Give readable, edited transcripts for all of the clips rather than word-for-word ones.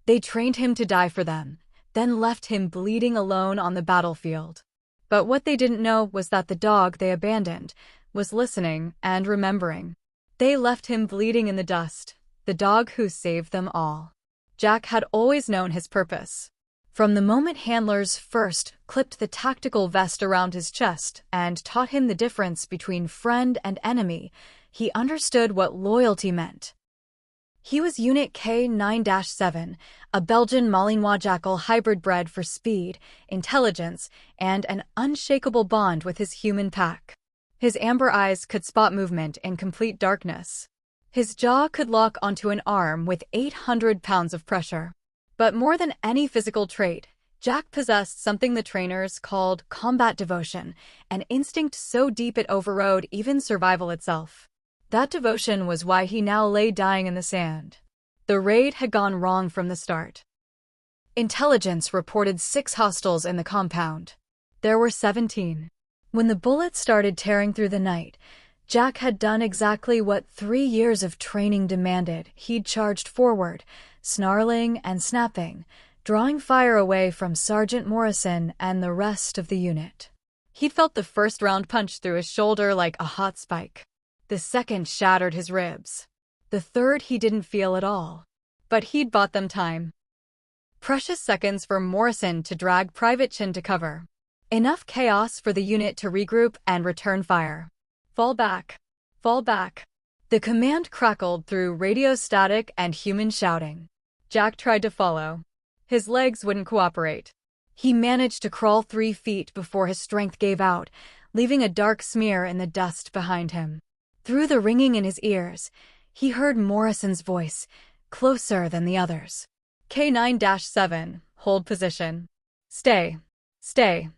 They trained him to die for them, then left him bleeding alone on the battlefield. But what they didn't know was that the dog they abandoned was listening and remembering. They left him bleeding in the dust, the dog who saved them all. Jack had always known his purpose. From the moment handlers first clipped the tactical vest around his chest and taught him the difference between friend and enemy, he understood what loyalty meant. He was Unit K9-7, a Belgian Malinois jackal hybrid bred for speed, intelligence, and an unshakable bond with his human pack. His amber eyes could spot movement in complete darkness. His jaw could lock onto an arm with 800 pounds of pressure. But more than any physical trait, Jack possessed something the trainers called combat devotion, an instinct so deep it overrode even survival itself. That devotion was why he now lay dying in the sand. The raid had gone wrong from the start. Intelligence reported 6 hostiles in the compound. There were 17. When the bullets started tearing through the night, Jack had done exactly what 3 years of training demanded. He'd charged forward, snarling and snapping, drawing fire away from Sergeant Morrison and the rest of the unit. He'd felt the first round punch through his shoulder like a hot spike. The second shattered his ribs. The third he didn't feel at all. But he'd bought them time. Precious seconds for Morrison to drag Private Chin to cover. Enough chaos for the unit to regroup and return fire. Fall back. Fall back. The command crackled through radio static and human shouting. Jack tried to follow. His legs wouldn't cooperate. He managed to crawl 3 feet before his strength gave out, leaving a dark smear in the dust behind him. Through the ringing in his ears, he heard Morrison's voice, closer than the others. K9-7, hold position. Stay. Stay.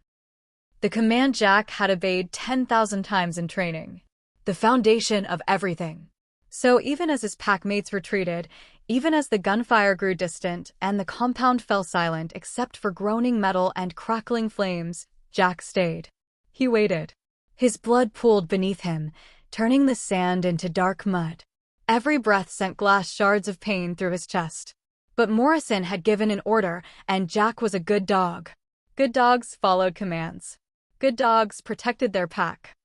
The command Jack had obeyed 10,000 times in training. The foundation of everything. So even as his packmates retreated, even as the gunfire grew distant and the compound fell silent except for groaning metal and crackling flames, Jack stayed. He waited. His blood pooled beneath him, turning the sand into dark mud. Every breath sent glass shards of pain through his chest. But Morrison had given an order, and Jack was a good dog. Good dogs followed commands. Good dogs protected their pack.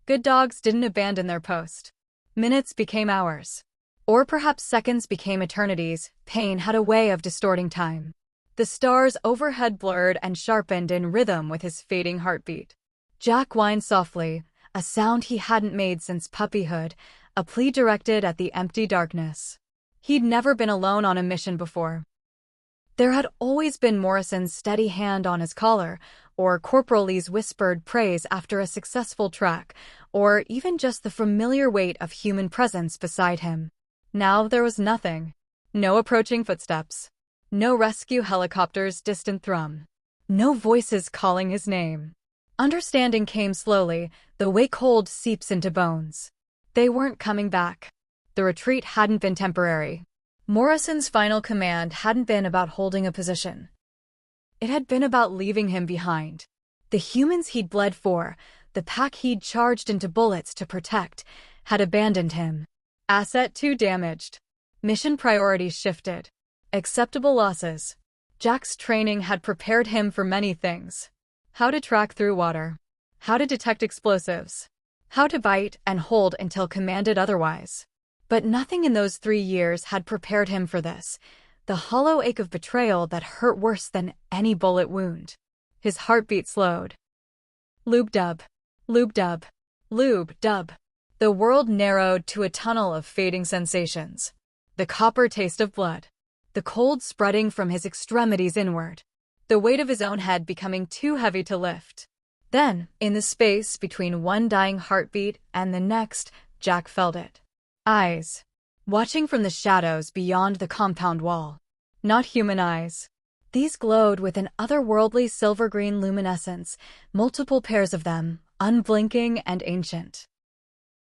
Good dogs didn't abandon their post. Minutes became hours. Or perhaps seconds became eternities. Pain had a way of distorting time. The stars overhead blurred and sharpened in rhythm with his fading heartbeat. Jack whined softly, a sound he hadn't made since puppyhood, a plea directed at the empty darkness. He'd never been alone on a mission before. There had always been Morrison's steady hand on his collar, or Corporal Lee's whispered praise after a successful track, or even just the familiar weight of human presence beside him. Now there was nothing. No approaching footsteps. No rescue helicopter's distant thrum. No voices calling his name. Understanding came slowly, the way cold seeps into bones. They weren't coming back. The retreat hadn't been temporary. Morrison's final command hadn't been about holding a position. It had been about leaving him behind. The humans he'd bled for, the pack he'd charged into bullets to protect, had abandoned him. Asset 2 damaged. Mission priorities shifted. Acceptable losses. Jack's training had prepared him for many things. How to track through water. How to detect explosives. How to bite and hold until commanded otherwise. But nothing in those 3 years had prepared him for this, the hollow ache of betrayal that hurt worse than any bullet wound. His heartbeat slowed. Lube-dub. Lube-dub. Lube-dub. The world narrowed to a tunnel of fading sensations. The copper taste of blood. The cold spreading from his extremities inward. The weight of his own head becoming too heavy to lift. Then, in the space between one dying heartbeat and the next, Jack felt it. Eyes. Watching from the shadows beyond the compound wall. Not human eyes. These glowed with an otherworldly silver-green luminescence, multiple pairs of them, unblinking and ancient.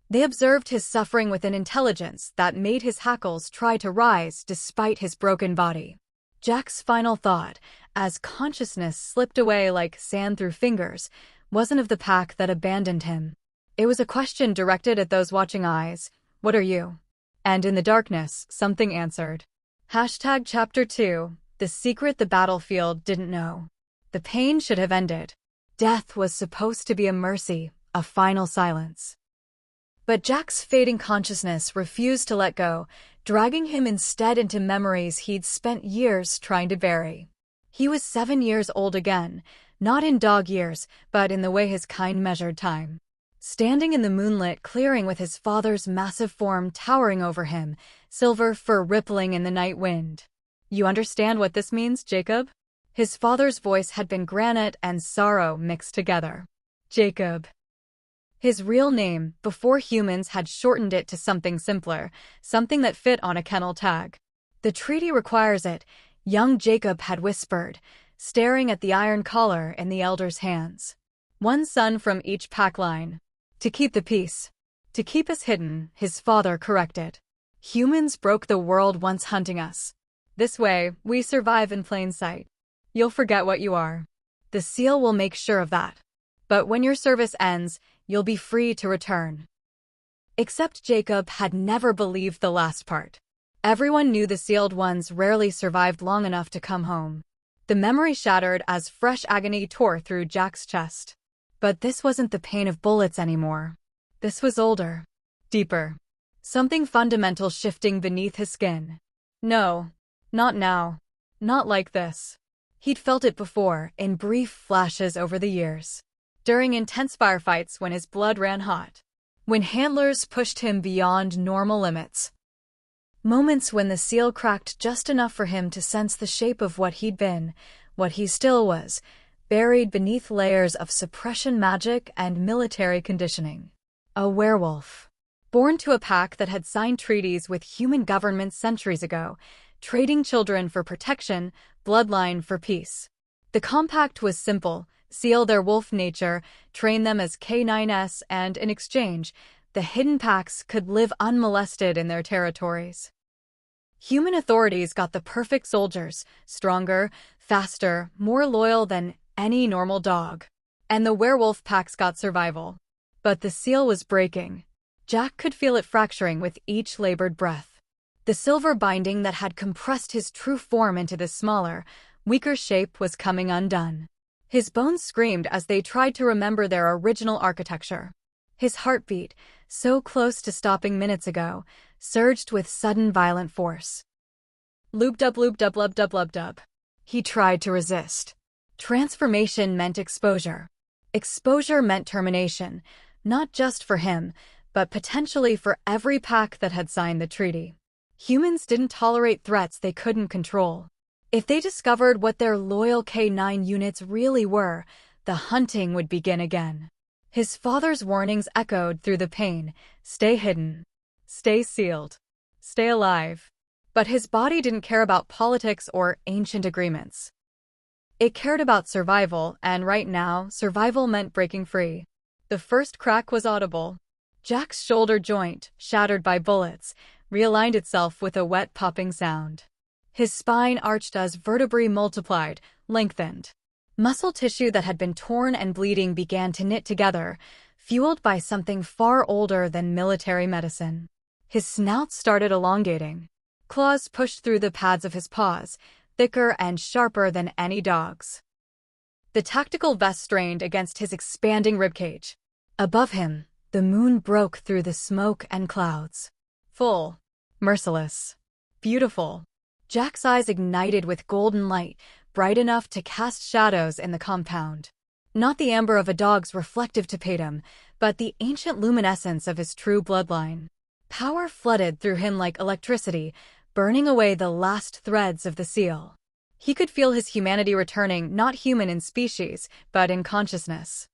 They observed his suffering with an intelligence that made his hackles try to rise despite his broken body. Jack's final thought, as consciousness slipped away like sand through fingers, wasn't of the pack that abandoned him. It was a question directed at those watching eyes. What are you? And in the darkness, something answered. Hashtag Chapter 2. The secret the battlefield didn't know. The pain should have ended. Death was supposed to be a mercy, a final silence. But Jack's fading consciousness refused to let go, dragging him instead into memories he'd spent years trying to bury. He was 7 years old again, not in dog years, but in the way his kind measured time. Standing in the moonlit clearing with his father's massive form towering over him, silver fur rippling in the night wind. "You understand what this means, Jacob?" His father's voice had been granite and sorrow mixed together. Jacob. His real name, before humans had shortened it to something simpler, something that fit on a kennel tag. "The treaty requires it," young Jacob had whispered, staring at the iron collar in the elder's hands. "One son from each pack line. To keep the peace. To keep us hidden," his father corrected. "Humans broke the world once hunting us. This way, we survive in plain sight. You'll forget what you are. The seal will make sure of that. But when your service ends, you'll be free to return." Except Jacob had never believed the last part. Everyone knew the sealed ones rarely survived long enough to come home. The memory shattered as fresh agony tore through Jack's chest. But this wasn't the pain of bullets anymore. This was older, deeper. Something fundamental shifting beneath his skin. No, not now. Not like this. He'd felt it before, in brief flashes over the years. During intense firefights when his blood ran hot. When handlers pushed him beyond normal limits. Moments when the seal cracked just enough for him to sense the shape of what he'd been, what he still was, buried beneath layers of suppression magic and military conditioning. A werewolf. Born to a pack that had signed treaties with human governments centuries ago, trading children for protection, bloodline for peace. The compact was simple: seal their wolf nature, train them as K9s, and in exchange, the hidden packs could live unmolested in their territories. Human authorities got the perfect soldiers, stronger, faster, more loyal than any normal dog. And the werewolf packs got survival. But the seal was breaking. Jack could feel it fracturing with each labored breath. The silver binding that had compressed his true form into this smaller, weaker shape was coming undone. His bones screamed as they tried to remember their original architecture. His heartbeat, so close to stopping minutes ago, surged with sudden violent force. Loop-dub, loop-dub, lub-dub, lub-dub. He tried to resist. Transformation meant exposure. Exposure meant termination, not just for him, but potentially for every pack that had signed the treaty. Humans didn't tolerate threats they couldn't control. If they discovered what their loyal K9 units really were, the hunting would begin again. His father's warnings echoed through the pain: stay hidden, stay sealed, stay alive. But his body didn't care about politics or ancient agreements. It cared about survival, and right now, survival meant breaking free. The first crack was audible. Jack's shoulder joint, shattered by bullets, realigned itself with a wet popping sound. His spine arched as vertebrae multiplied, lengthened. Muscle tissue that had been torn and bleeding began to knit together, fueled by something far older than military medicine. His snout started elongating. Claws pushed through the pads of his paws, thicker and sharper than any dog's. The tactical vest strained against his expanding ribcage. Above him, the moon broke through the smoke and clouds. Full, merciless, beautiful. Jack's eyes ignited with golden light, bright enough to cast shadows in the compound. Not the amber of a dog's reflective tapetum, but the ancient luminescence of his true bloodline. Power flooded through him like electricity, burning away the last threads of the seal. He could feel his humanity returning, not human in species, but in consciousness.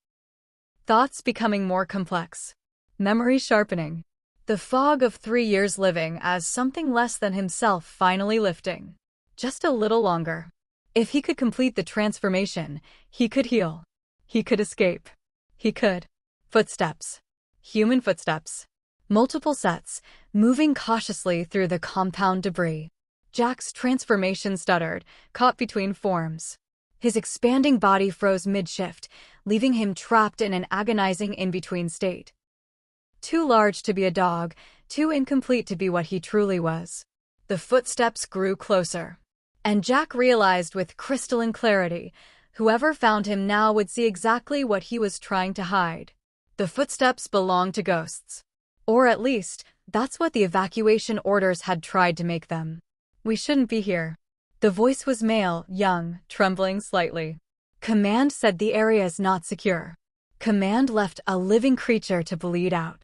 Thoughts becoming more complex. Memory sharpening. The fog of 3 years living as something less than himself finally lifting. Just a little longer. If he could complete the transformation, he could heal. He could escape. He could. Footsteps. Human footsteps. Multiple sets, moving cautiously through the compound debris. Jack's transformation stuttered, caught between forms. His expanding body froze mid-shift, leaving him trapped in an agonizing in-between state. Too large to be a dog, too incomplete to be what he truly was. The footsteps grew closer. And Jack realized with crystalline clarity, whoever found him now would see exactly what he was trying to hide. The footsteps belonged to ghosts. Or at least, that's what the evacuation orders had tried to make them. We shouldn't be here. The voice was male, young, trembling slightly. Command said the area is not secure. Command left a living creature to bleed out.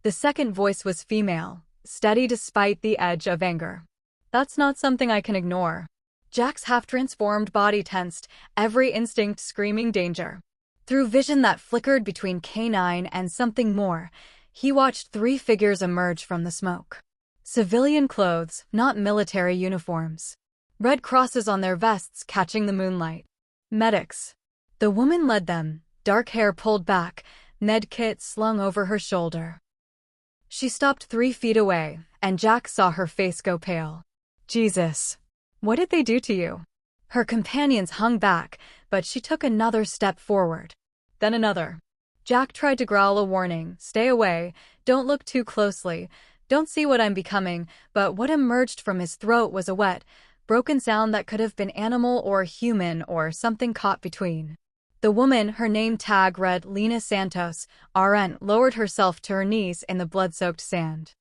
The second voice was female, steady despite the edge of anger. That's not something I can ignore. Jack's half-transformed body tensed, every instinct screaming danger. Through vision that flickered between canine and something more, he watched 3 figures emerge from the smoke. Civilian clothes, not military uniforms. Red crosses on their vests catching the moonlight. Medics. The woman led them, dark hair pulled back, med kit slung over her shoulder. She stopped 3 feet away, and Jack saw her face go pale. Jesus. What did they do to you? Her companions hung back, but she took another step forward. Then another. Jack tried to growl a warning, stay away, don't look too closely, don't see what I'm becoming, but what emerged from his throat was a wet, broken sound that could have been animal or human or something caught between. The woman, her name tag read Lena Santos, RN, lowered herself to her knees in the blood-soaked sand.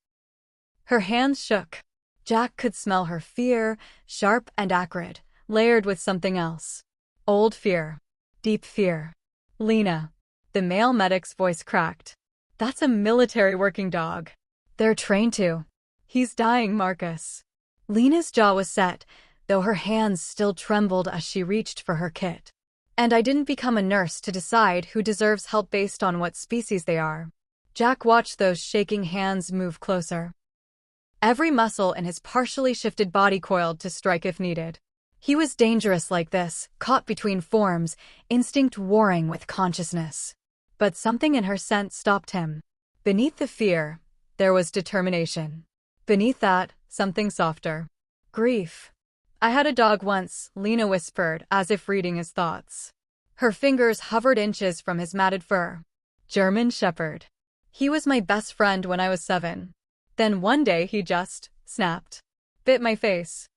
Her hands shook. Jack could smell her fear, sharp and acrid, layered with something else. Old fear. Deep fear. Lena. The male medic's voice cracked. That's a military working dog. They're trained to. He's dying, Marcus. Lena's jaw was set, though her hands still trembled as she reached for her kit. And I didn't become a nurse to decide who deserves help based on what species they are. Jack watched those shaking hands move closer. Every muscle in his partially shifted body coiled to strike if needed. He was dangerous like this, caught between forms, instinct warring with consciousness. But something in her scent stopped him. Beneath the fear, there was determination. Beneath that, something softer. Grief. I had a dog once, Lena whispered, as if reading his thoughts. Her fingers hovered inches from his matted fur. German Shepherd. He was my best friend when I was 7. Then one day he just snapped. Bit my face.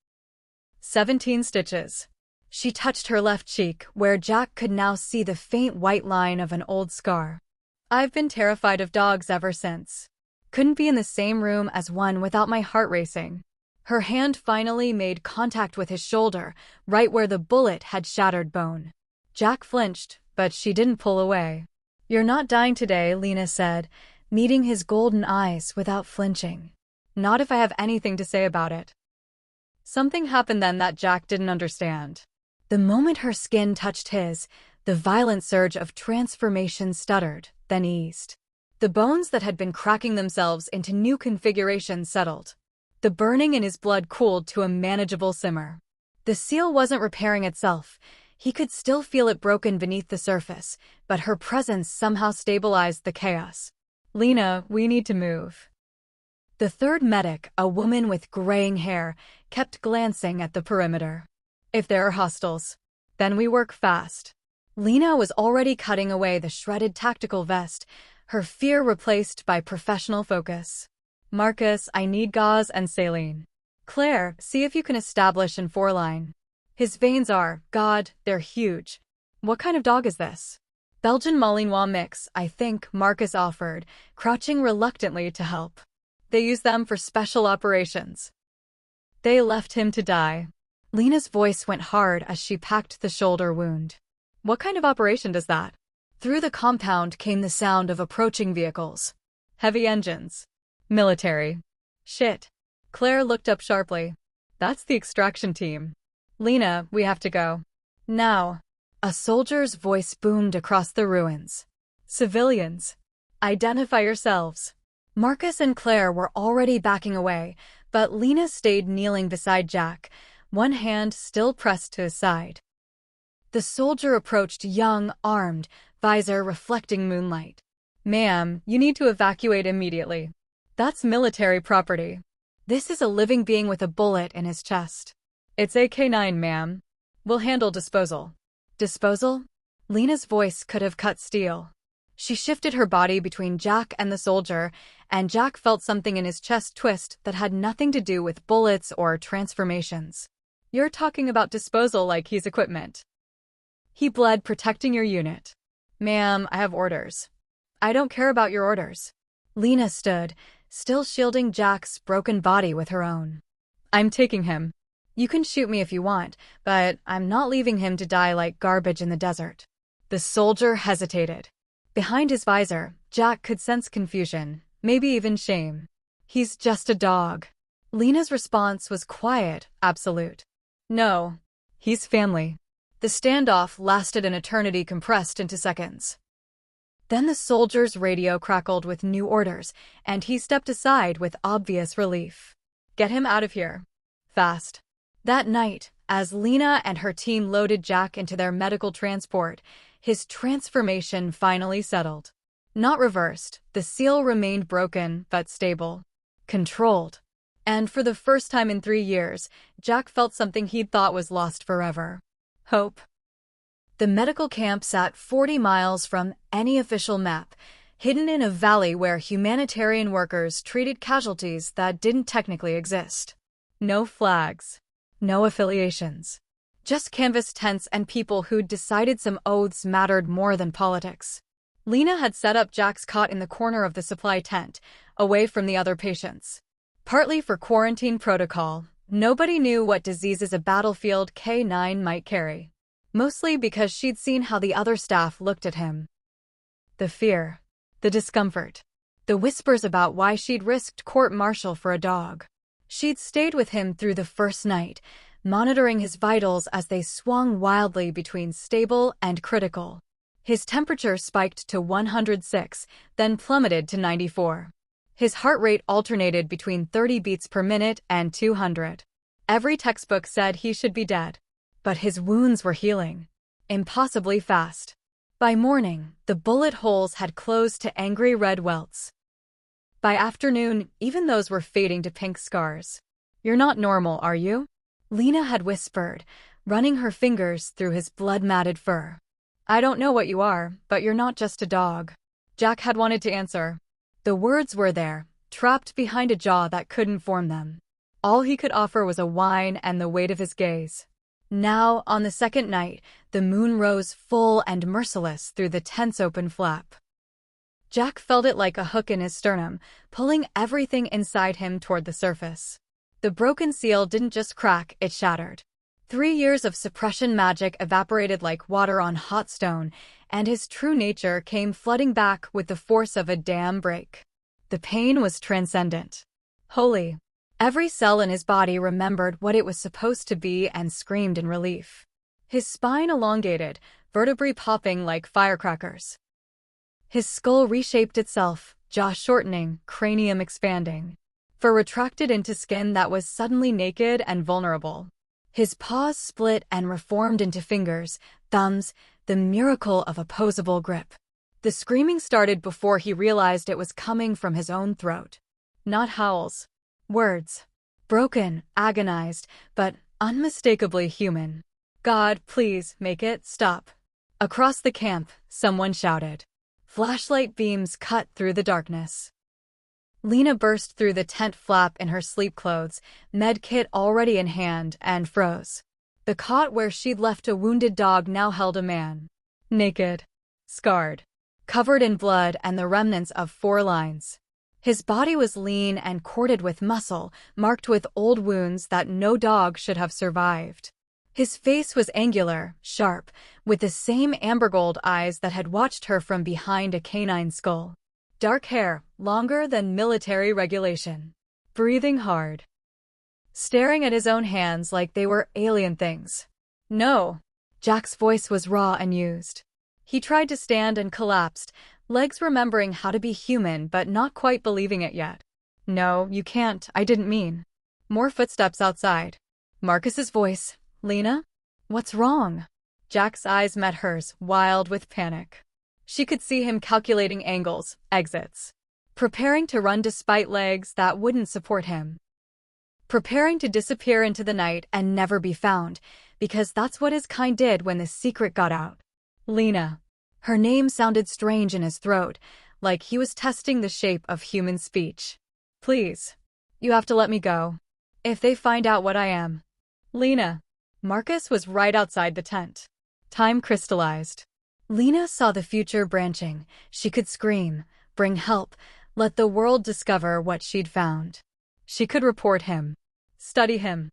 17 stitches. She touched her left cheek, where Jack could now see the faint white line of an old scar. I've been terrified of dogs ever since. Couldn't be in the same room as one without my heart racing. Her hand finally made contact with his shoulder, right where the bullet had shattered bone. Jack flinched, but she didn't pull away. You're not dying today, Lena said, meeting his golden eyes without flinching. Not if I have anything to say about it. Something happened then that Jack didn't understand. The moment her skin touched his, the violent surge of transformation stuttered, then eased. The bones that had been cracking themselves into new configurations settled. The burning in his blood cooled to a manageable simmer. The seal wasn't repairing itself. He could still feel it broken beneath the surface, but her presence somehow stabilized the chaos. Lena, we need to move. The third medic, a woman with graying hair, kept glancing at the perimeter. If there are hostiles, then we work fast. Lena was already cutting away the shredded tactical vest, her fear replaced by professional focus. Marcus, I need gauze and saline. Claire, see if you can establish an 4-line. His veins are, God, they're huge. What kind of dog is this? Belgian Malinois mix, I think, Marcus offered, crouching reluctantly to help. They use them for special operations. They left him to die. Lena's voice went hard as she packed the shoulder wound. What kind of operation does that? Through the compound came the sound of approaching vehicles. Heavy engines. Military. Shit. Claire looked up sharply. That's the extraction team. Lena, we have to go. Now. A soldier's voice boomed across the ruins. Civilians. Identify yourselves. Marcus and Claire were already backing away, but Lena stayed kneeling beside Jack, one hand still pressed to his side. The soldier approached young, armed, visor reflecting moonlight. Ma'am, you need to evacuate immediately. That's military property. This is a living being with a bullet in his chest. It's AK-9, ma'am. We'll handle disposal. Disposal? Lena's voice could have cut steel. She shifted her body between Jack and the soldier, and Jack felt something in his chest twist that had nothing to do with bullets or transformations. You're talking about disposal like he's equipment. He bled, protecting your unit. Ma'am, I have orders. I don't care about your orders. Lena stood, still shielding Jack's broken body with her own. I'm taking him. You can shoot me if you want, but I'm not leaving him to die like garbage in the desert. The soldier hesitated. Behind his visor, Jack could sense confusion, maybe even shame. He's just a dog. Lena's response was quiet, absolute. No, he's family. The standoff lasted an eternity compressed into seconds. Then the soldier's radio crackled with new orders, and he stepped aside with obvious relief. Get him out of here. Fast. That night, as Lena and her team loaded Jack into their medical transport, his transformation finally settled. Not reversed, the seal remained broken but stable. Controlled. And for the first time in 3 years, Jack felt something he'd thought was lost forever. Hope. The medical camp sat 40 miles from any official map, hidden in a valley where humanitarian workers treated casualties that didn't technically exist. No flags. No affiliations. Just canvas tents and people who'd decided some oaths mattered more than politics. Lena had set up Jack's cot in the corner of the supply tent, away from the other patients. Partly for quarantine protocol, nobody knew what diseases a battlefield K9 might carry. Mostly because she'd seen how the other staff looked at him. The fear. The discomfort. The whispers about why she'd risked court-martial for a dog. She'd stayed with him through the first night, monitoring his vitals as they swung wildly between stable and critical. His temperature spiked to 106, then plummeted to 94. His heart rate alternated between 30 beats per minute and 200. Every textbook said he should be dead. But his wounds were healing. Impossibly fast. By morning, the bullet holes had closed to angry red welts. By afternoon, even those were fading to pink scars. You're not normal, are you? Lena had whispered, running her fingers through his blood-matted fur. I don't know what you are, but you're not just a dog. Jack had wanted to answer. The words were there, trapped behind a jaw that couldn't form them. All he could offer was a whine and the weight of his gaze. Now, on the second night, the moon rose full and merciless through the tent's open flap. Jack felt it like a hook in his sternum, pulling everything inside him toward the surface. The broken seal didn't just crack, it shattered. 3 years of suppression magic evaporated like water on hot stone, and his true nature came flooding back with the force of a dam break. The pain was transcendent. Holy. Every cell in his body remembered what it was supposed to be and screamed in relief. His spine elongated, vertebrae popping like firecrackers. His skull reshaped itself, jaw shortening, cranium expanding. Fur retracted into skin that was suddenly naked and vulnerable. His paws split and reformed into fingers, thumbs, the miracle of opposable grip. The screaming started before he realized it was coming from his own throat. Not howls. Words. Broken, agonized, but unmistakably human. God, please, make it stop. Across the camp, someone shouted. Flashlight beams cut through the darkness. Lena burst through the tent flap in her sleep clothes, med kit already in hand, and froze. The cot where she'd left a wounded dog now held a man. Naked. Scarred. Covered in blood and the remnants of 4 lines. His body was lean and corded with muscle, marked with old wounds that no dog should have survived. His face was angular, sharp, with the same amber-gold eyes that had watched her from behind a canine skull. Dark hair, longer than military regulation. Breathing hard. Staring at his own hands like they were alien things. No. Jack's voice was raw and used. He tried to stand and collapsed, legs remembering how to be human but not quite believing it yet. No, you can't, I didn't mean. More footsteps outside. Marcus's voice. Lena? What's wrong? Jack's eyes met hers, wild with panic. She could see him calculating angles, exits. Preparing to run despite legs that wouldn't support him. Preparing to disappear into the night and never be found, because that's what his kind did when the secret got out. Lena. Her name sounded strange in his throat, like he was testing the shape of human speech. Please. You have to let me go. If they find out what I am. Lena. Marcus was right outside the tent. Time crystallized. Lena saw the future branching. She could scream, bring help, let the world discover what she'd found. She could report him. Study him.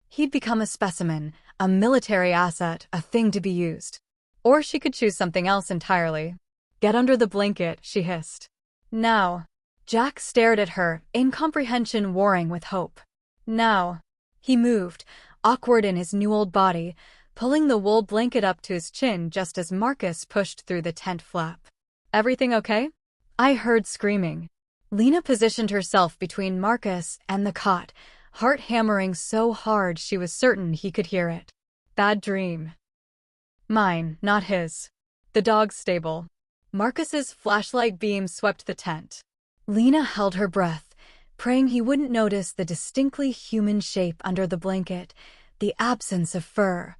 He'd become a specimen, a military asset, a thing to be used. Or she could choose something else entirely. Get under the blanket, she hissed. Now. Jack stared at her, incomprehension warring with hope. Now. He moved, awkward in his new old body, pulling the wool blanket up to his chin just as Marcus pushed through the tent flap. Everything okay? I heard screaming. Lena positioned herself between Marcus and the cot, heart hammering so hard she was certain he could hear it. Bad dream. Mine, not his. The dog's stable. Marcus's flashlight beam swept the tent. Lena held her breath, praying he wouldn't notice the distinctly human shape under the blanket, the absence of fur,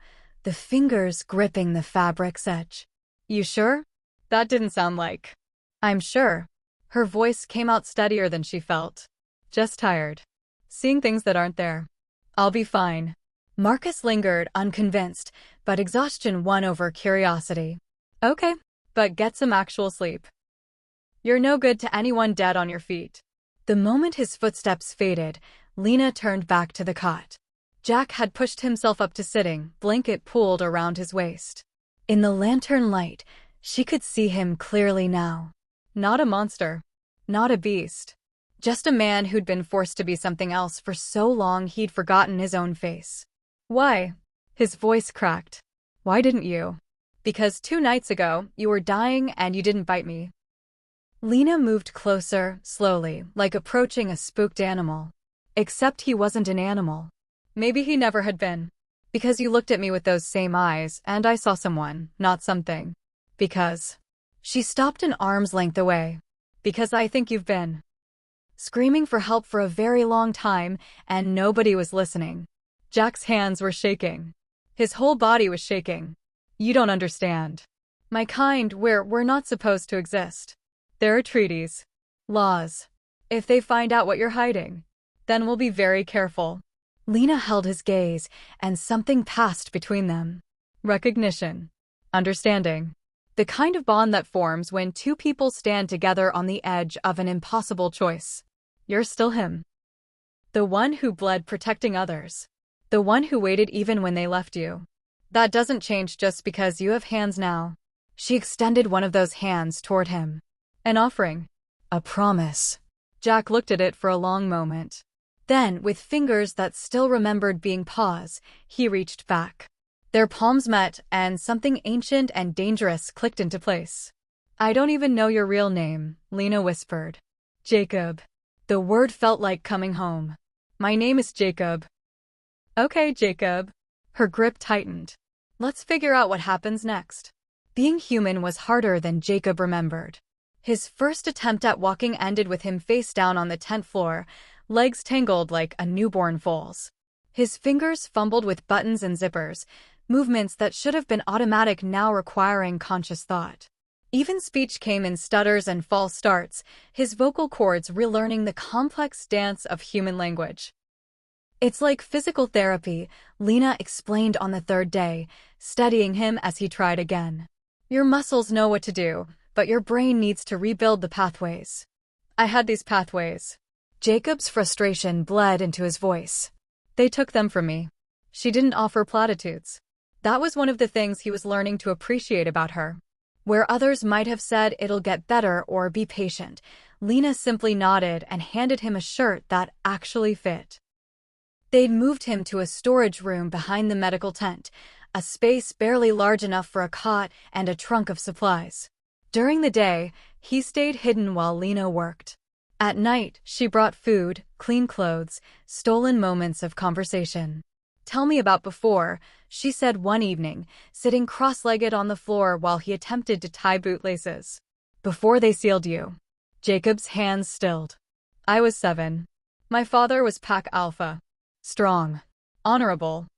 the fingers gripping the fabric's edge. You sure? That didn't sound like. I'm sure. Her voice came out steadier than she felt. Just tired. Seeing things that aren't there. I'll be fine. Marcus lingered, unconvinced, but exhaustion won over curiosity. Okay, but get some actual sleep. You're no good to anyone dead on your feet. The moment his footsteps faded, Lena turned back to the cot. Jack had pushed himself up to sitting, blanket pulled around his waist. In the lantern light, she could see him clearly now. Not a monster. Not a beast. Just a man who'd been forced to be something else for so long he'd forgotten his own face. Why? His voice cracked. Why didn't you? Because 2 nights ago, you were dying and you didn't bite me. Lena moved closer, slowly, like approaching a spooked animal. Except he wasn't an animal. Maybe he never had been. Because you looked at me with those same eyes, and I saw someone, not something. Because. She stopped an arm's length away. Because I think you've been screaming for help for a very long time, and nobody was listening. Jack's hands were shaking. His whole body was shaking. You don't understand. My kind, we're not supposed to exist. There are treaties. Laws. If they find out what you're hiding, then we'll be very careful. Lena held his gaze, and something passed between them. Recognition. Understanding. The kind of bond that forms when 2 people stand together on the edge of an impossible choice. You're still him. The one who bled protecting others. The one who waited even when they left you. That doesn't change just because you have hands now. She extended one of those hands toward him. An offering. A promise. Jack looked at it for a long moment. Then, with fingers that still remembered being paws, he reached back. Their palms met, and something ancient and dangerous clicked into place. I don't even know your real name, Lena whispered. Jacob. The word felt like coming home. My name is Jacob. Okay, Jacob. Her grip tightened. Let's figure out what happens next. Being human was harder than Jacob remembered. His first attempt at walking ended with him face down on the tent floor, legs tangled like a newborn foal's. His fingers fumbled with buttons and zippers, movements that should have been automatic now requiring conscious thought. Even speech came in stutters and false starts, his vocal cords relearning the complex dance of human language. It's like physical therapy, Lena explained on the 3rd day, studying him as he tried again. Your muscles know what to do, but your brain needs to rebuild the pathways. I had these pathways. Jacob's frustration bled into his voice. They took them from me. She didn't offer platitudes. That was one of the things he was learning to appreciate about her. Where others might have said it'll get better or be patient, Lena simply nodded and handed him a shirt that actually fit. They'd moved him to a storage room behind the medical tent, a space barely large enough for a cot and a trunk of supplies. During the day, he stayed hidden while Lena worked. At night, she brought food, clean clothes, stolen moments of conversation. Tell me about before, she said one evening, sitting cross-legged on the floor while he attempted to tie bootlaces. Before they sealed you. Jacob's hands stilled. I was 7. My father was Pack Alpha. Strong. Honorable.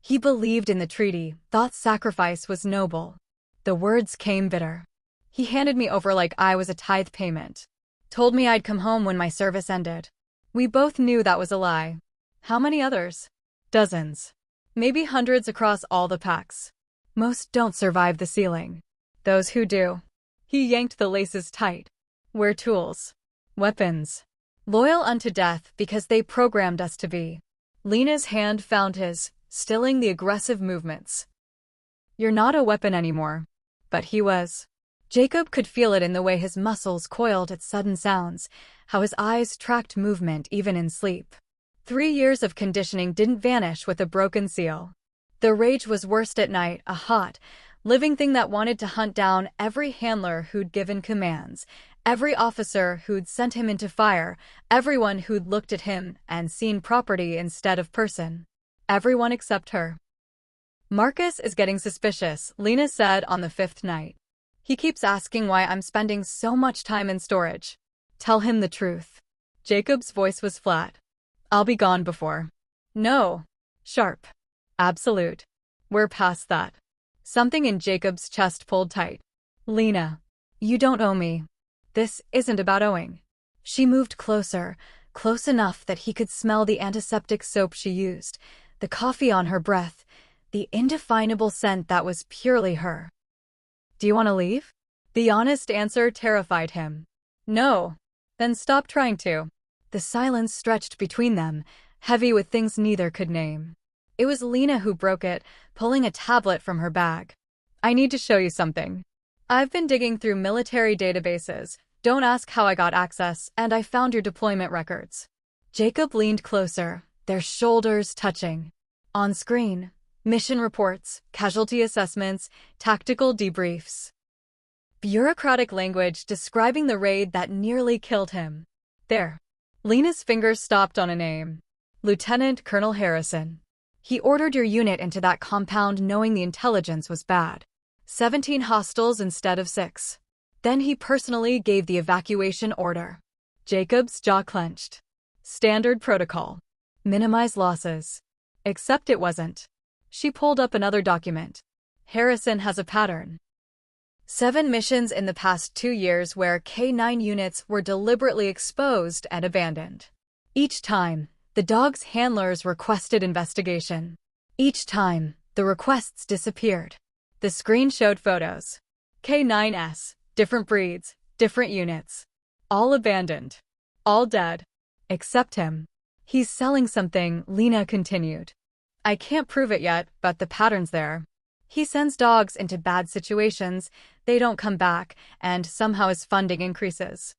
He believed in the treaty, thought sacrifice was noble. The words came bitter. He handed me over like I was a tithe payment. Told me I'd come home when my service ended. We both knew that was a lie. How many others? Dozens. Maybe hundreds across all the packs. Most don't survive the sealing. Those who do. He yanked the laces tight. We're tools. Weapons. Loyal unto death because they programmed us to be. Lena's hand found his, stilling the aggressive movements. You're not a weapon anymore. But he was. Jacob could feel it in the way his muscles coiled at sudden sounds, how his eyes tracked movement even in sleep. 3 years of conditioning didn't vanish with a broken seal. The rage was worst at night, a hot, living thing that wanted to hunt down every handler who'd given commands, every officer who'd sent him into fire, everyone who'd looked at him and seen property instead of person. Everyone except her. Marcus is getting suspicious, Lena said on the 5th night. He keeps asking why I'm spending so much time in storage. Tell him the truth. Jacob's voice was flat. I'll be gone before. No. Sharp. Absolute. We're past that. Something in Jacob's chest pulled tight. Lena. You don't owe me. This isn't about owing. She moved closer, close enough that he could smell the antiseptic soap she used, the coffee on her breath, the indefinable scent that was purely her. Do you want to leave? The honest answer terrified him. No. Then stop trying to. The silence stretched between them, heavy with things neither could name. It was Lena who broke it, pulling a tablet from her bag. I need to show you something. I've been digging through military databases, don't ask how I got access, and I found your deployment records. Jacob leaned closer, their shoulders touching. On screen, mission reports, casualty assessments, tactical debriefs. Bureaucratic language describing the raid that nearly killed him. There. Lena's fingers stopped on a name. Lieutenant Colonel Harrison. He ordered your unit into that compound knowing the intelligence was bad. 17 hostiles instead of 6. Then he personally gave the evacuation order. Jacob's jaw clenched. Standard protocol. Minimize losses. Except it wasn't. She pulled up another document. Harrison has a pattern. 7 missions in the past 2 years where K9 units were deliberately exposed and abandoned. Each time, the dog's handlers requested investigation. Each time, the requests disappeared. The screen showed photos. K9s, different breeds, different units. All abandoned. All dead. Except him. He's selling something, Lena continued. I can't prove it yet, but the pattern's there. He sends dogs into bad situations, they don't come back, and somehow his funding increases.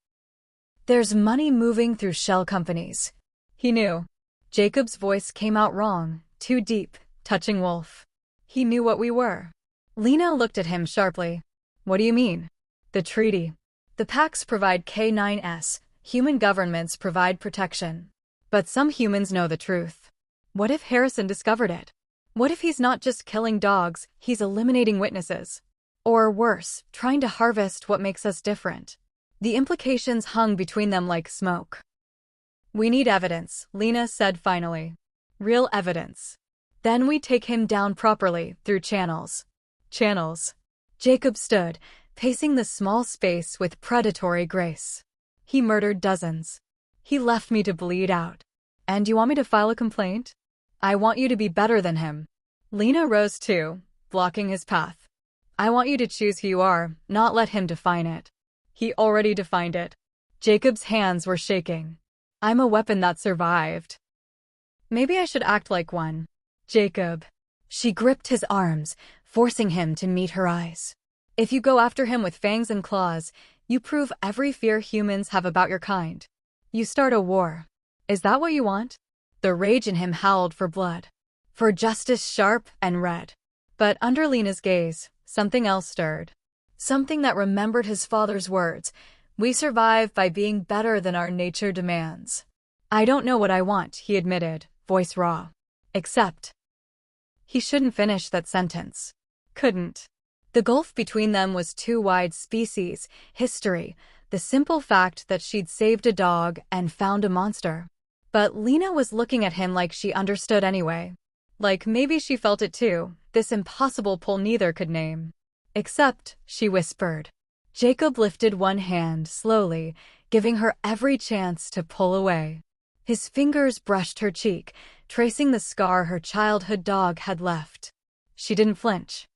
There's money moving through shell companies. He knew. Jacob's voice came out wrong, too deep, touching Wolf. He knew what we were. Lena looked at him sharply. What do you mean? The treaty. The packs provide K9s, human governments provide protection. But some humans know the truth. What if Harrison discovered it? What if he's not just killing dogs, he's eliminating witnesses? Or worse, trying to harvest what makes us different? The implications hung between them like smoke. We need evidence, Lena said finally. Real evidence. Then we take him down properly, through channels. Channels. Jacob stood, pacing the small space with predatory grace. He murdered dozens. He left me to bleed out. And you want me to file a complaint? I want you to be better than him. Lena rose too, blocking his path. I want you to choose who you are, not let him define it. He already defined it. Jacob's hands were shaking. I'm a weapon that survived. Maybe I should act like one. Jacob. She gripped his arms, forcing him to meet her eyes. If you go after him with fangs and claws, you prove every fear humans have about your kind. You start a war. Is that what you want? The rage in him howled for blood. For justice sharp and red. But under Lena's gaze, something else stirred. Something that remembered his father's words. We survive by being better than our nature demands. I don't know what I want, he admitted, voice raw. Except. He shouldn't finish that sentence. Couldn't. The gulf between them was too wide. Species, history, the simple fact that she'd saved a dog and found a monster. But Lena was looking at him like she understood anyway. Like maybe she felt it too, this impossible pull neither could name. Except, she whispered. Jacob lifted one hand slowly, giving her every chance to pull away. His fingers brushed her cheek, tracing the scar her childhood dog had left. She didn't flinch.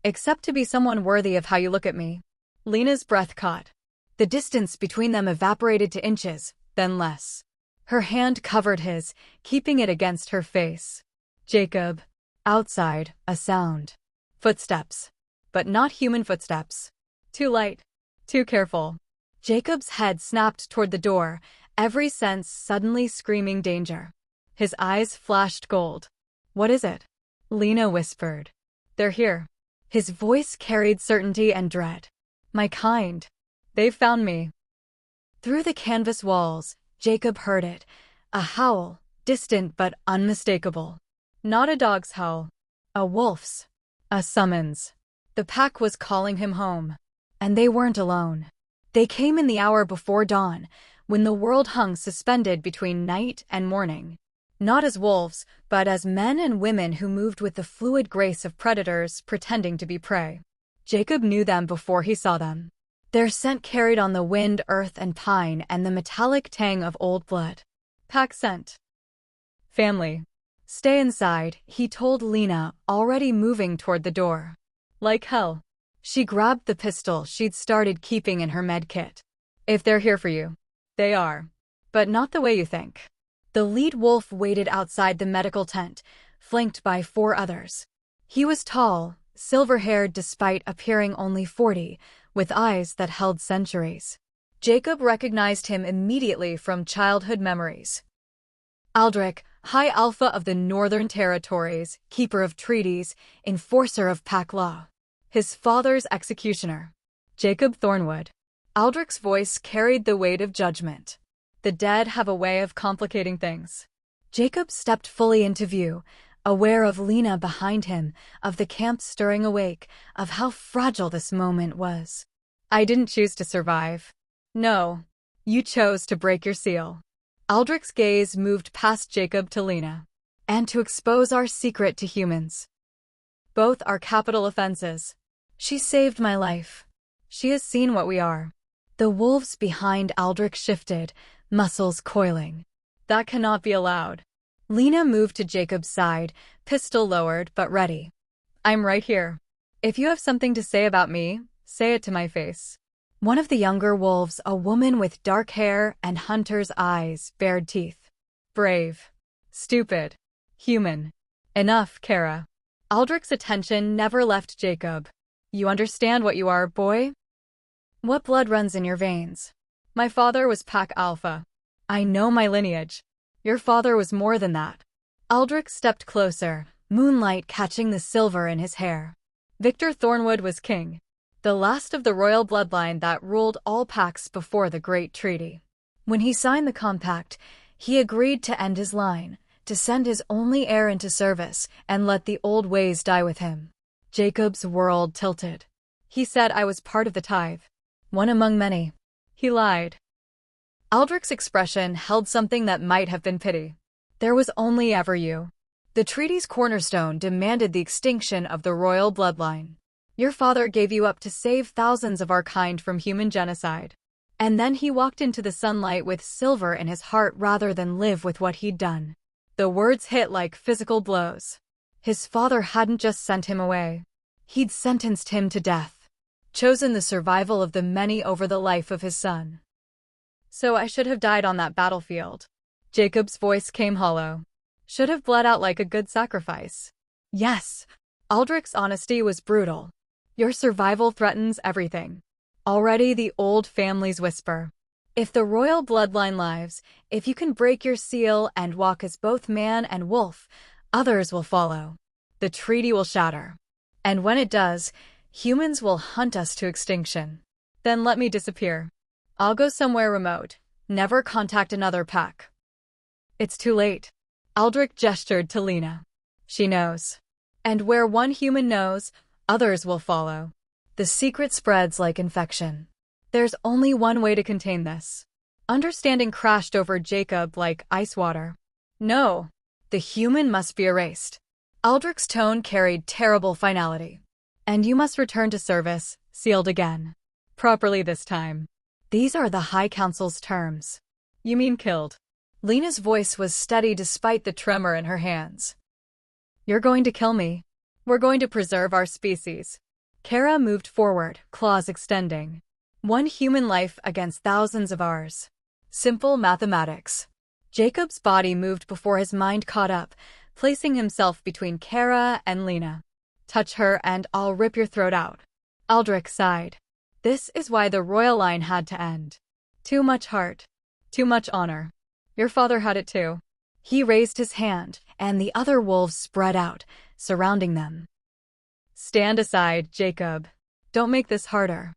Except to be someone worthy of how you look at me. Lena's breath caught. The distance between them evaporated to inches, then less. Her hand covered his, keeping it against her face. Jacob. Outside, a sound. Footsteps. But not human footsteps. Too light. Too careful. Jacob's head snapped toward the door, every sense suddenly screaming danger. His eyes flashed gold. What is it? Lena whispered. They're here. His voice carried certainty and dread. My kind. They've found me. Through the canvas walls, Jacob heard it. A howl, distant but unmistakable. Not a dog's howl. A wolf's. A summons. The pack was calling him home. And they weren't alone. They came in the hour before dawn, when the world hung suspended between night and morning. Not as wolves, but as men and women who moved with the fluid grace of predators pretending to be prey. Jacob knew them before he saw them. Their scent carried on the wind, earth, and pine, and the metallic tang of old blood. Pack scent. Family. Stay inside, he told Lena, already moving toward the door. Like hell. She grabbed the pistol she'd started keeping in her med kit. If they're here for you, they are. But not the way you think. The lead wolf waited outside the medical tent, flanked by 4 others. He was tall, silver-haired despite appearing only 40, with eyes that held centuries. Jacob recognized him immediately from childhood memories. Aldrich, High Alpha of the Northern Territories, keeper of treaties, enforcer of pack law. His father's executioner. Jacob Thornwood. Aldrich's voice carried the weight of judgment. The dead have a way of complicating things. Jacob stepped fully into view, aware of Lena behind him, of the camp stirring awake, of how fragile this moment was. I didn't choose to survive. No. You chose to break your seal. Aldrich's gaze moved past Jacob to Lena. And to expose our secret to humans. Both are capital offenses. She saved my life. She has seen what we are. The wolves behind Aldrich shifted, muscles coiling. That cannot be allowed. Lena moved to Jacob's side, pistol lowered but ready. I'm right here. If you have something to say about me, say it to my face. One of the younger wolves, a woman with dark hair and hunter's eyes, bared teeth. Brave. Stupid. Human. Enough, Kara. Aldrich's attention never left Jacob. You understand what you are, boy? What blood runs in your veins? My father was Pack Alpha. I know my lineage. Your father was more than that. Aldrich stepped closer, moonlight catching the silver in his hair. Victor Thornwood was king. The last of the royal bloodline that ruled all packs before the Great Treaty. When he signed the compact, he agreed to end his line, to send his only heir into service, and let the old ways die with him. Jacob's world tilted. He said I was part of the tithe. One among many. He lied. Aldrich's expression held something that might have been pity. There was only ever you. The treaty's cornerstone demanded the extinction of the royal bloodline. Your father gave you up to save thousands of our kind from human genocide. And then he walked into the sunlight with silver in his heart rather than live with what he'd done. The words hit like physical blows. His father hadn't just sent him away. He'd sentenced him to death. Chosen the survival of the many over the life of his son. So I should have died on that battlefield. Jacob's voice came hollow. Should have bled out like a good sacrifice. Yes. Aldrich's honesty was brutal. Your survival threatens everything. Already the old families whisper. If the royal bloodline lives, if you can break your seal and walk as both man and wolf, others will follow. The treaty will shatter. And when it does, humans will hunt us to extinction. Then let me disappear. I'll go somewhere remote. Never contact another pack. It's too late. Aldrich gestured to Lena. She knows. And where one human knows, others will follow. The secret spreads like infection. There's only one way to contain this. Understanding crashed over Jacob like ice water. No. The human must be erased. Aldrich's tone carried terrible finality. And you must return to service, sealed again. Properly this time. These are the High Council's terms. You mean killed? Lena's voice was steady despite the tremor in her hands. You're going to kill me. We're going to preserve our species. Kara moved forward, claws extending. One human life against thousands of ours. Simple mathematics. Jacob's body moved before his mind caught up, placing himself between Kara and Lena. Touch her and I'll rip your throat out. Aldrich sighed. This is why the royal line had to end. Too much heart. Too much honor. Your father had it too. He raised his hand, and the other wolves spread out, surrounding them. Stand aside, Jacob. Don't make this harder.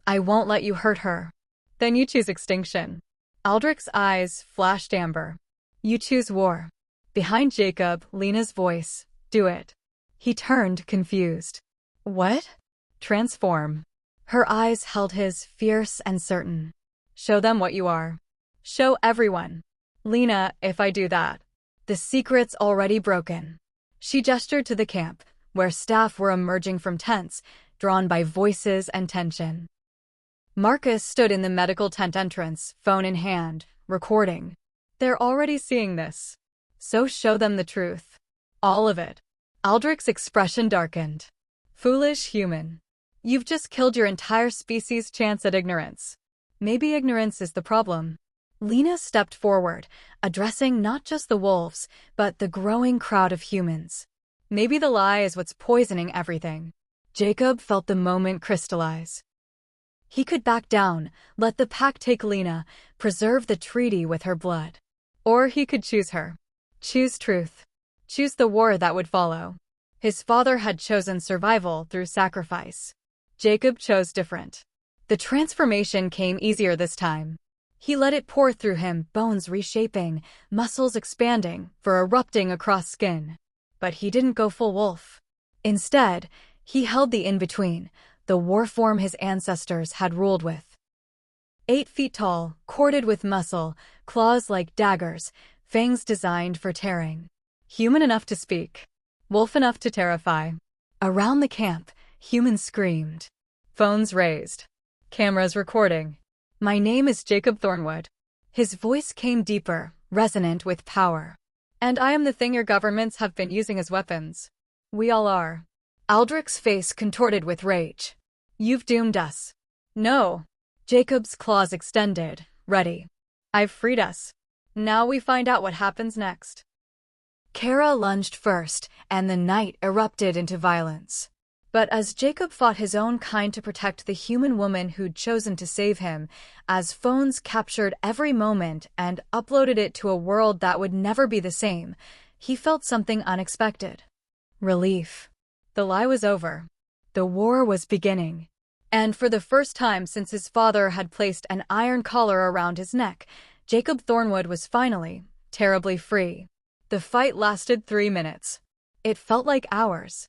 I won't let you hurt her. Then you choose extinction. Aldrich's eyes flashed amber. You choose war. Behind Jacob, Lena's voice. Do it. He turned, confused. What? Transform. Her eyes held his, fierce and certain. Show them what you are. Show everyone. Lena, if I do that. The secret's already broken. She gestured to the camp, where staff were emerging from tents, drawn by voices and tension. Marcus stood in the medical tent entrance, phone in hand, recording. They're already seeing this. So show them the truth. All of it. Aldrich's expression darkened. Foolish human. You've just killed your entire species' chance at ignorance. Maybe ignorance is the problem. Lena stepped forward, addressing not just the wolves, but the growing crowd of humans. Maybe the lie is what's poisoning everything. Jacob felt the moment crystallize. He could back down, let the pack take Lena, preserve the treaty with her blood. Or he could choose her. Choose truth. Choose the war that would follow. His father had chosen survival through sacrifice. Jacob chose different. The transformation came easier this time. He let it pour through him, bones reshaping, muscles expanding, fur erupting across skin. But he didn't go full wolf. Instead, he held the in-between, the war form his ancestors had ruled with. 8 feet tall, corded with muscle, claws like daggers, fangs designed for tearing. Human enough to speak. Wolf enough to terrify. Around the camp, humans screamed. Phones raised. Cameras recording. My name is Jacob Thornwood. His voice came deeper, resonant with power. And I am the thing your governments have been using as weapons. We all are. Aldrich's face contorted with rage. You've doomed us. No. Jacob's claws extended, ready. I've freed us. Now we find out what happens next. Kara lunged first, and the night erupted into violence. But as Jacob fought his own kind to protect the human woman who'd chosen to save him, as phones captured every moment and uploaded it to a world that would never be the same, he felt something unexpected. Relief. The lie was over. The war was beginning. And for the first time since his father had placed an iron collar around his neck, Jacob Thornwood was finally, terribly free. The fight lasted 3 minutes. It felt like hours.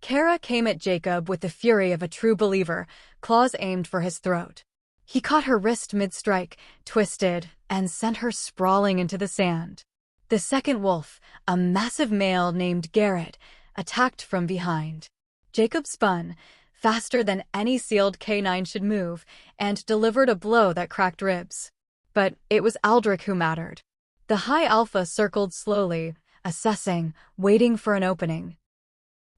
Kara came at Jacob with the fury of a true believer, claws aimed for his throat. He caught her wrist mid-strike, twisted, and sent her sprawling into the sand. The second wolf, a massive male named Garrett, attacked from behind. Jacob spun, faster than any sealed canine should move, and delivered a blow that cracked ribs. But it was Aldrich who mattered. The high alpha circled slowly, assessing, waiting for an opening.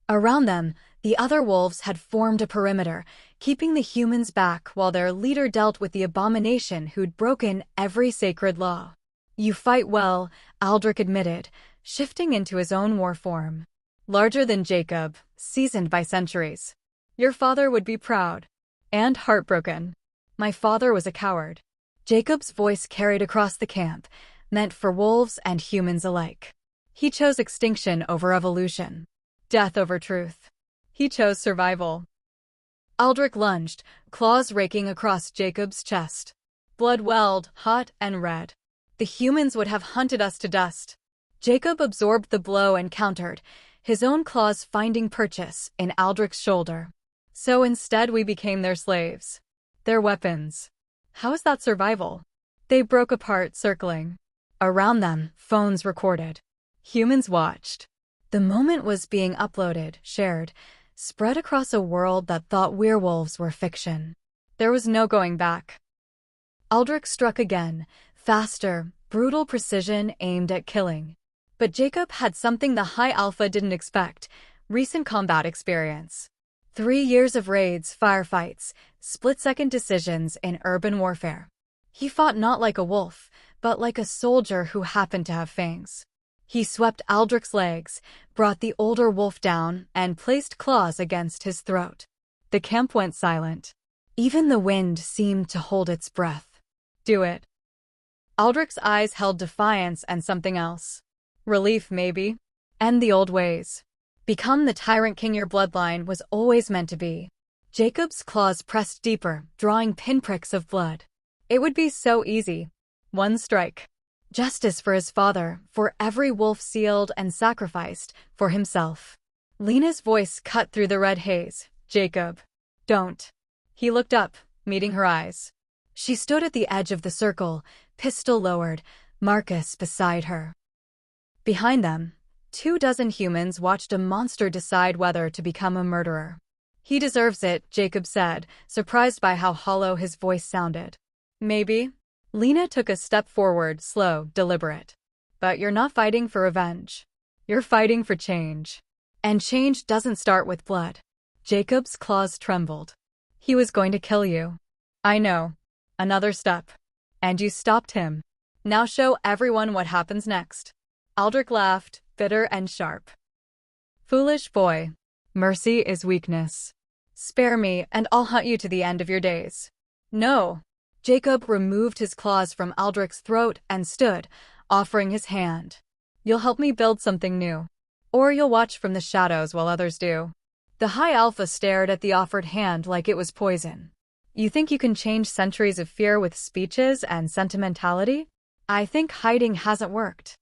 Around them, the other wolves had formed a perimeter, keeping the humans back while their leader dealt with the abomination who'd broken every sacred law. You fight well, Aldrich admitted, shifting into his own war form. Larger than Jacob, seasoned by centuries. Your father would be proud. And heartbroken. My father was a coward. Jacob's voice carried across the camp, meant for wolves and humans alike. He chose extinction over evolution. Death over truth. He chose survival. Aldrich lunged, claws raking across Jacob's chest. Blood welled, hot and red. The humans would have hunted us to dust. Jacob absorbed the blow and countered, his own claws finding purchase in Aldrich's shoulder. So instead we became their slaves. Their weapons. How is that survival? They broke apart, circling. Around them, phones recorded. Humans watched. The moment was being uploaded, shared, spread across a world that thought werewolves were fiction. There was no going back. Aldrich struck again, faster, brutal precision aimed at killing. But Jacob had something the High Alpha didn't expect: recent combat experience. 3 years of raids, firefights, split-second decisions in urban warfare. He fought not like a wolf, but like a soldier who happened to have fangs. He swept Aldrich's legs, brought the older wolf down, and placed claws against his throat. The camp went silent. Even the wind seemed to hold its breath. Do it. Aldrich's eyes held defiance and something else. Relief, maybe. End the old ways. Become the tyrant king your bloodline was always meant to be. Jacob's claws pressed deeper, drawing pinpricks of blood. It would be so easy. One strike. Justice for his father, for every wolf sealed and sacrificed, for himself. Lena's voice cut through the red haze. Jacob. Don't. He looked up, meeting her eyes. She stood at the edge of the circle, pistol lowered, Marcus beside her. Behind them, 24 humans watched a monster decide whether to become a murderer. He deserves it, Jacob said, surprised by how hollow his voice sounded. Maybe. Lena took a step forward, slow, deliberate. But you're not fighting for revenge. You're fighting for change. And change doesn't start with blood. Jacob's claws trembled. He was going to kill you. I know. Another step. And you stopped him. Now show everyone what happens next. Aldrich laughed, bitter and sharp. Foolish boy. Mercy is weakness. Spare me, and I'll hunt you to the end of your days. No. Jacob removed his claws from Aldrich's throat and stood, offering his hand. You'll help me build something new. Or you'll watch from the shadows while others do. The High Alpha stared at the offered hand like it was poison. You think you can change centuries of fear with speeches and sentimentality? I think hiding hasn't worked.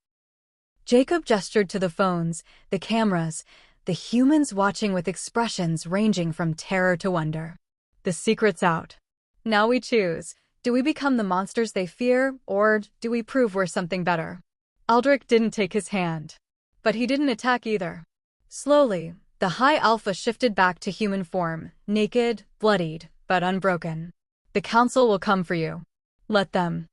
Jacob gestured to the phones, the cameras, the humans watching with expressions ranging from terror to wonder. The secret's out. Now we choose. Do we become the monsters they fear, or do we prove we're something better? Aldrich didn't take his hand. But he didn't attack either. Slowly, the High Alpha shifted back to human form, naked, bloodied, but unbroken. The Council will come for you. Let them.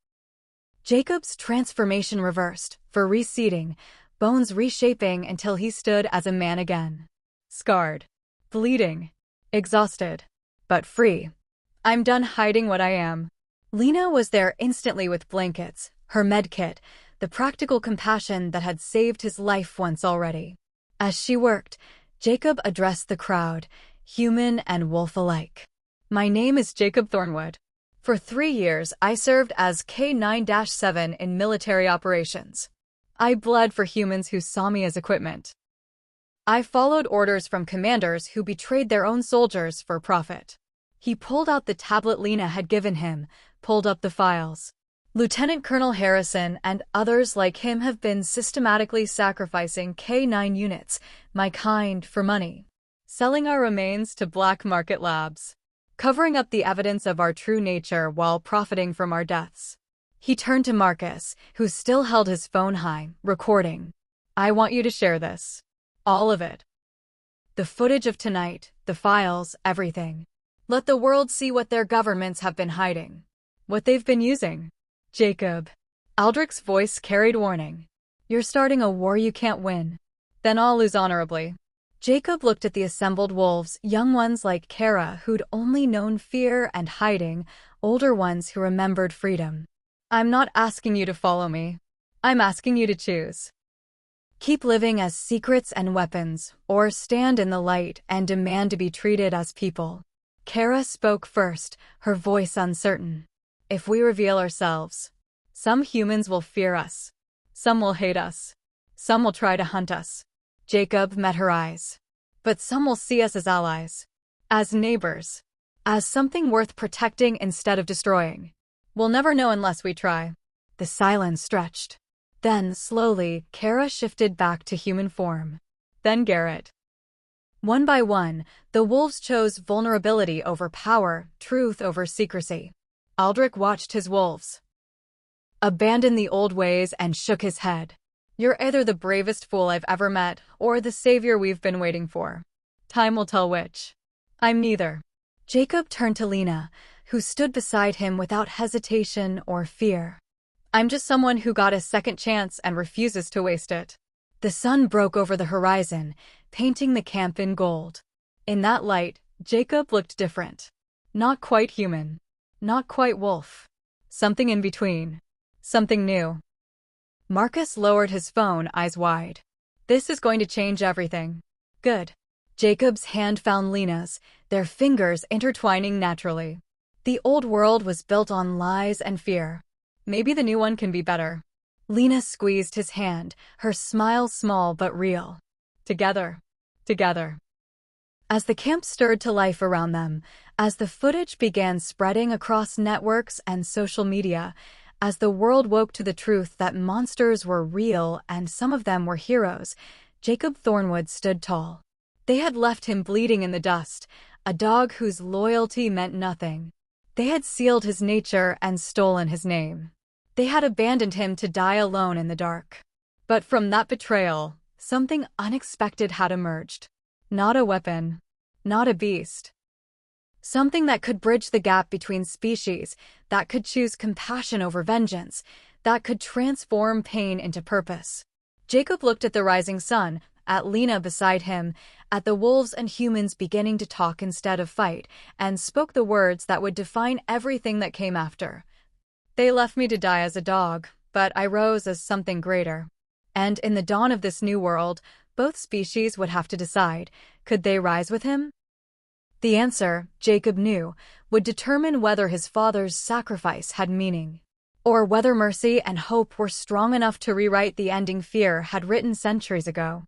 Jacob's transformation reversed, for reseeding, bones reshaping until he stood as a man again. Scarred. Bleeding. Exhausted. But free. I'm done hiding what I am. Lena was there instantly with blankets, her medkit, the practical compassion that had saved his life once already. As she worked, Jacob addressed the crowd, human and wolf alike. My name is Jacob Thornwood. For 3 years, I served as K-9-7 in military operations. I bled for humans who saw me as equipment. I followed orders from commanders who betrayed their own soldiers for profit. He pulled out the tablet Lena had given him, pulled up the files. Lieutenant Colonel Harrison and others like him have been systematically sacrificing K-9 units, my kind, for money. Selling our remains to black market labs. Covering up the evidence of our true nature while profiting from our deaths. He turned to Marcus, who still held his phone high, recording. I want you to share this. All of it. The footage of tonight, the files, everything. Let the world see what their governments have been hiding. What they've been using. Jacob. Aldrich's voice carried warning. You're starting a war you can't win. Then I'll lose honorably. Jacob looked at the assembled wolves, young ones like Kara who'd only known fear and hiding, older ones who remembered freedom. I'm not asking you to follow me. I'm asking you to choose. Keep living as secrets and weapons, or stand in the light and demand to be treated as people. Kara spoke first, her voice uncertain. If we reveal ourselves, some humans will fear us. Some will hate us. Some will try to hunt us. Jacob met her eyes. But some will see us as allies. As neighbors. As something worth protecting instead of destroying. We'll never know unless we try. The silence stretched. Then, slowly, Kara shifted back to human form. Then Garrett. One by one, the wolves chose vulnerability over power, truth over secrecy. Aldrich watched his wolves abandon the old ways and shook his head. You're either the bravest fool I've ever met, or the savior we've been waiting for. Time will tell which. I'm neither. Jacob turned to Lena, who stood beside him without hesitation or fear. I'm just someone who got a second chance and refuses to waste it. The sun broke over the horizon, painting the camp in gold. In that light, Jacob looked different. Not quite human. Not quite wolf. Something in between. Something new. Marcus lowered his phone, eyes wide. This is going to change everything. Good. Jacob's hand found Lena's, their fingers intertwining naturally. The old world was built on lies and fear. Maybe the new one can be better. Lena squeezed his hand, her smile small but real. Together. Together. As the camp stirred to life around them, as the footage began spreading across networks and social media, as the world woke to the truth that monsters were real and some of them were heroes, Jacob Thornwood stood tall. They had left him bleeding in the dust, a dog whose loyalty meant nothing. They had sealed his nature and stolen his name. They had abandoned him to die alone in the dark. But from that betrayal, something unexpected had emerged. Not a weapon. Not a beast. Something that could bridge the gap between species, that could choose compassion over vengeance, that could transform pain into purpose. Jacob looked at the rising sun, at Lena beside him, at the wolves and humans beginning to talk instead of fight, and spoke the words that would define everything that came after. They left me to die as a dog, but I rose as something greater. And in the dawn of this new world, both species would have to decide, could they rise with him? The answer, Jacob knew, would determine whether his father's sacrifice had meaning, or whether mercy and hope were strong enough to rewrite the ending fear had written centuries ago.